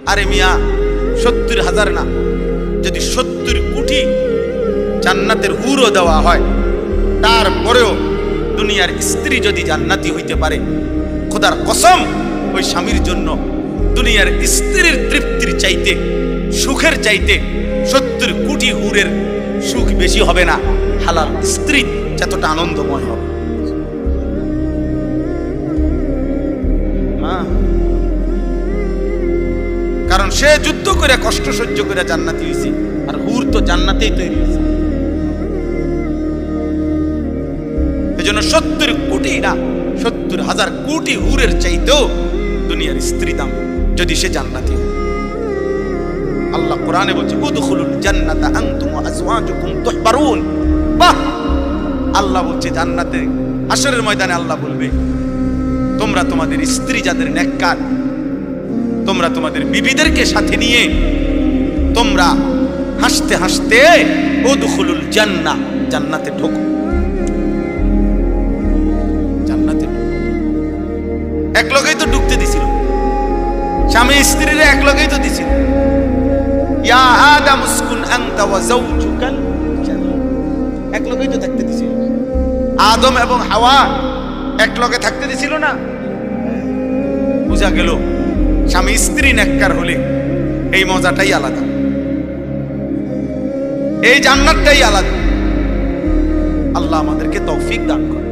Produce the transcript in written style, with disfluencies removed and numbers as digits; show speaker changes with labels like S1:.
S1: আরে মিয়া 70,000 না, যদি 70 কোটি জান্নাতের হুরও দেওয়া হয়, তারপরেও দুনিয়ার স্ত্রী যদি জান্নাতি হইতে পারে, খোদার কসম ওই স্বামীর জন্য দুনিয়ার স্ত্রীর তৃপ্তির চাইতে, সুখের চাইতে 70 কোটি হুরের সুখ বেশি হবে না। হালাল স্ত্রী যতটা আনন্দময় হবে। কারণ সে যুদ্ধ করে কষ্ট সহ্য করে জান্নাতি হয়েছে, আর হুর তো জান্নাতেই তৈরি হয়েছে। এজন্য 70 কোটি না, 70,000 কোটি হুরের চাইতেও দুনিয়ার স্ত্রী দাম, যদি সে জান্নাতি হয়। আল্লাহ কোরআনে বলছে উদখুলুল জান্নাতা আনতুম ওয়া আজওয়াজুকুম তুহবারুন। বাহ! আল্লাহ বলছে জান্নাতে, হাশরের ময়দানে আল্লাহ বলবে, তোমরা তোমাদের স্ত্রী যাদের নেককার, তোমরা তোমাদের বিবিদেরকে সাথে নিয়ে তোমরা হাসতে হাসতে উদখুলুল জান্নাহ, জান্নাতে ঢোকো। জান্নাতে এক লগেই তো ঢুকতে দিছিল, স্বামী স্ত্রীরা এক লগেই তো দিছিল। ইয়া আদম উসকুন আনতা ওয়া যাওজুকাল জান্নাহ, এক লগেই তো থাকতে দিছিল। আদম এবং হাওয়া এক লগে থাকতে দিছিল না? বুঝা গেল স্বামী স্ত্রী নেককার হলে এই মজাটাই আলাদা, এই জান্নাতটাই আলাদা। আল্লাহ আমাদেরকে তৌফিক দান করে।